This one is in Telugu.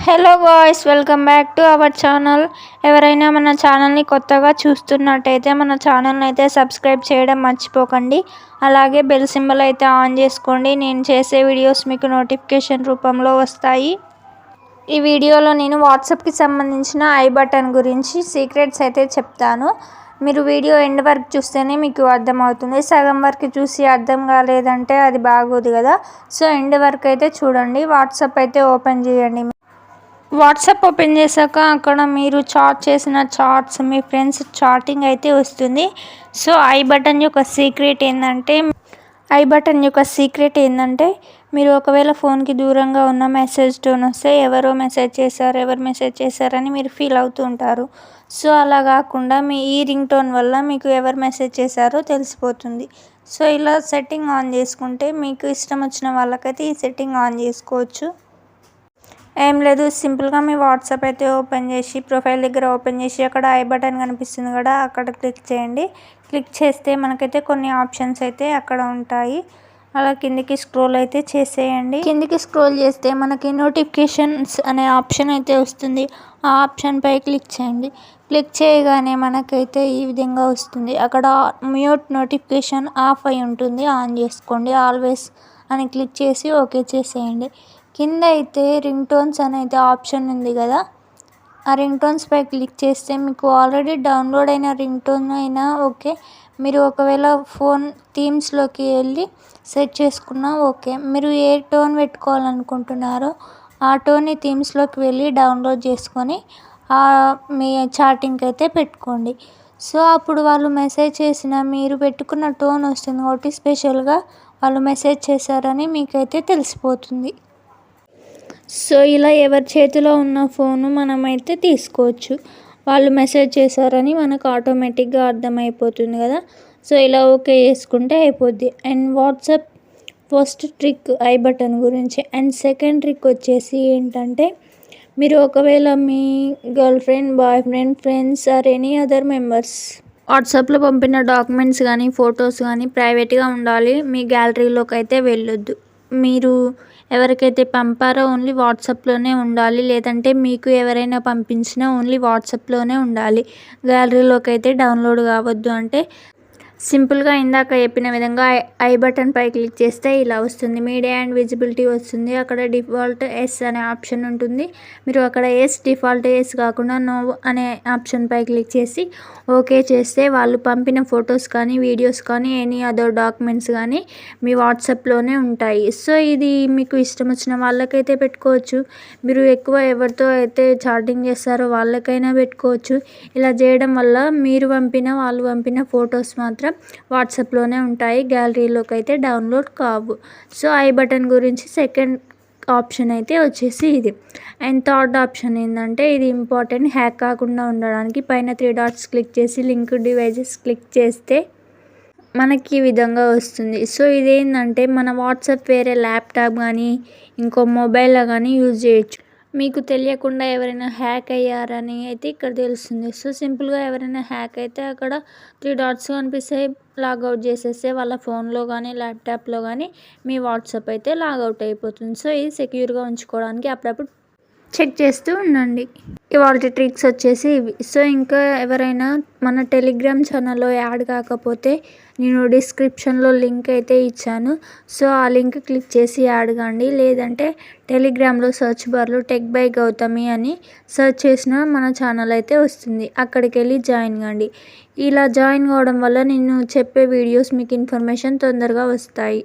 Hello guys, welcome back to our channel. ఎవరైనా మన ఛానల్ని కొత్తగా చూస్తున్నట్టయితే మన ఛానల్ని అయితే సబ్స్క్రైబ్ చేయడం మర్చిపోకండి. అలాగే బెల్ సింబల్ అయితే ఆన్ చేసుకోండి. నేను చేసే వీడియోస్ మీకు నోటిఫికేషన్ రూపంలో వస్తాయి. ఈ వీడియోలో నేను వాట్సాప్కి సంబంధించిన ఐ బటన్ గురించి సీక్రెట్స్ అయితే చెప్తాను. మీరు వీడియో ఎండ్ వరకు చూస్తేనే మీకు అర్థమవుతుంది. సగం వరకు చూసి అర్థం కాలేదంటే అది బాగోదు కదా. సో ఎండ్ వరకు అయితే చూడండి. వాట్సాప్ అయితే ఓపెన్ చేయండి. వాట్సాప్ ఓపెన్ చేశాక అక్కడ మీరు చాట్ చేసిన చాట్స్, మీ ఫ్రెండ్స్ చాటింగ్ అయితే వస్తుంది. సో ఐ బటన్ యొక్క సీక్రెట్ ఏంటంటే మీరు ఒకవేళ ఫోన్కి దూరంగా ఉన్న మెసేజ్ టోన్ వస్తే ఎవరు మెసేజ్ చేశారని మీరు ఫీల్ అవుతూ ఉంటారు. సో అలా కాకుండా మీ ఈ రింగ్ టోన్ వల్ల మీకు ఎవరు మెసేజ్ చేశారో తెలిసిపోతుంది. సో ఇలా సెట్టింగ్ ఆన్ చేసుకుంటే మీకు ఇష్టం వచ్చిన వాళ్ళకైతే ఈ సెట్టింగ్ ఆన్ చేసుకోవచ్చు. ఏం లేదు, సింపుల్గా మీ వాట్సాప్ అయితే ఓపెన్ చేసి ప్రొఫైల్ దగ్గర ఓపెన్ చేసి అక్కడ ఐ బటన్ కనిపిస్తుంది కదా, అక్కడ క్లిక్ చేయండి. క్లిక్ చేస్తే మనకైతే కొన్ని ఆప్షన్స్ అయితే అక్కడ ఉంటాయి. అలా కిందికి స్క్రోల్ అయితే చేసేయండి. కిందికి స్క్రోల్ చేస్తే మనకి నోటిఫికేషన్స్ అనే ఆప్షన్ అయితే వస్తుంది. ఆ ఆప్షన్పై క్లిక్ చేయండి. క్లిక్ చేయగానే మనకైతే ఈ విధంగా వస్తుంది. అక్కడ మ్యూట్ నోటిఫికేషన్ ఆఫ్ అయి ఉంటుంది, ఆన్ చేసుకోండి. ఆల్వేస్ అని క్లిక్ చేసి ఓకే చేసేయండి. కింద అయితే రింగ్ టోన్స్ అనేది ఆప్షన్ ఉంది కదా, ఆ రింగ్ టోన్స్పై క్లిక్ చేస్తే మీకు ఆల్రెడీ డౌన్లోడ్ అయిన రింగ్ టోన్ అయినా ఓకే. మీరు ఒకవేళ ఫోన్ థీమ్స్లోకి వెళ్ళి సెట్ చేసుకున్నా ఓకే. మీరు ఏ టోన్ పెట్టుకోవాలనుకుంటున్నారో ఆ టోన్ని థీమ్స్లోకి వెళ్ళి డౌన్లోడ్ చేసుకొని మీ చాటింగ్కి అయితే పెట్టుకోండి. సో అప్పుడు వాళ్ళు మెసేజ్ చేసిన మీరు పెట్టుకున్న టోన్ వస్తుంది కాబట్టి స్పెషల్గా వాళ్ళు మెసేజ్ చేశారని మీకైతే తెలిసిపోతుంది. సో ఇలా ఎవరి చేతిలో ఉన్న ఫోను మనమైతే తీసుకోవచ్చు. వాళ్ళు మెసేజ్ చేశారని మనకు ఆటోమేటిక్గా అర్థమైపోతుంది కదా. సో ఇలా ఓకే చేసుకుంటే అయిపోద్ది. And WhatsApp first trick I button గురించి. అండ్ సెకండ్ ట్రిక్ వచ్చేసి ఏంటంటే, మీరు ఒకవేళ మీ girlfriend, boyfriend, friends or any other members వాట్సాప్లో పంపిన డాక్యుమెంట్స్ కానీ ఫొటోస్ కానీ ప్రైవేట్గా ఉండాలి. మీ గ్యాలరీలోకి అయితే వెళ్ళొద్దు. మీరు ఎవరికైతే పంపారో ఓన్లీ వాట్సాప్లోనే ఉండాలి. లేదంటే మీకు ఎవరైనా పంపించినా ఓన్లీ వాట్సాప్లోనే ఉండాలి. గ్యాలరీలోకి అయితే డౌన్లోడ్ కావద్దు. అంటే సింపుల్గా ఇందాక చెప్పిన విధంగా ఐ బటన్ పై క్లిక్ చేస్తే ఇలా వస్తుంది. మీడియా అండ్ విజిబిలిటీ వస్తుంది. అక్కడ డిఫాల్ట్ ఎస్ అనే ఆప్షన్ ఉంటుంది. మీరు అక్కడ డిఫాల్ట్ ఎస్ కాకుండా నో అనే ఆప్షన్ పై క్లిక్ చేసి ఓకే చేస్తే వాళ్ళు పంపిన ఫొటోస్ కానీ వీడియోస్ కానీ ఎనీ అదర్ డాక్యుమెంట్స్ కానీ మీ వాట్సాప్లోనే ఉంటాయి. సో ఇది మీకు ఇష్టం వచ్చిన వాళ్ళకైతే పెట్టుకోవచ్చు. మీరు ఎక్కువ ఎవరితో అయితే చాటింగ్ చేస్తారో వాళ్ళకైనా పెట్టుకోవచ్చు. ఇలా చేయడం వల్ల మీరు పంపిన వాళ్ళు పంపిన ఫొటోస్ మాత్రం వాట్సాప్లోనే ఉంటాయి, గ్యాలరీలోకి అయితే డౌన్లోడ్ కావు. సో ఐ బటన్ గురించి సెకండ్ ఆప్షన్ అయితే వచ్చేసి ఇది. అండ్ థర్డ్ ఆప్షన్ ఏంటంటే, ఇది ఇంపార్టెంట్, హ్యాక్ కాకుండా ఉండడానికి పైన 3 డాట్స్ క్లిక్ చేసి లింక్ డివైజెస్ క్లిక్ చేస్తే మనకి ఈ విధంగా వస్తుంది. సో ఇదేంటంటే మన వాట్సాప్ వేరే ల్యాప్టాప్ కానీ ఇంకో మొబైల్లో కానీ యూజ్ చేయొచ్చు. మీకు తెలియకుండా ఎవరైనా హ్యాక్ అయ్యారని అయితే ఇక్కడ తెలుస్తుంది. సో సింపుల్గా ఎవరైనా హ్యాక్ అయితే అక్కడ 3 డాట్స్ కనిపిస్తాయి, లాగౌట్ చేసేస్తే వాళ్ళ ఫోన్లో కానీ ల్యాప్టాప్లో కానీ మీ వాట్సాప్ అయితే లాగౌట్ అయిపోతుంది. సో ఇది సెక్యూర్గా ఉంచుకోవడానికి అప్పుడప్పుడు చెక్ చేస్తూ ఉండండి. ఇవాళ ట్రిక్స్ వచ్చేసి ఇవి. సో ఇంకా ఎవరైనా మన టెలిగ్రామ్ ఛానల్లో యాడ్ కాకపోతే నేను డిస్క్రిప్షన్లో లింక్ అయితే ఇచ్చాను. సో ఆ లింక్ క్లిక్ చేసి యాడ్ కాండి. లేదంటే టెలిగ్రామ్లో సర్చ్ బార్లో టెక్ బై గౌతమి అని సెర్చ్ చేసిన మన ఛానల్ అయితే వస్తుంది. అక్కడికి వెళ్ళి జాయిన్ కాండి. ఇలా జాయిన్ కావడం వల్ల నేను చెప్పే వీడియోస్ మీకు ఇన్ఫర్మేషన్ తొందరగా వస్తాయి.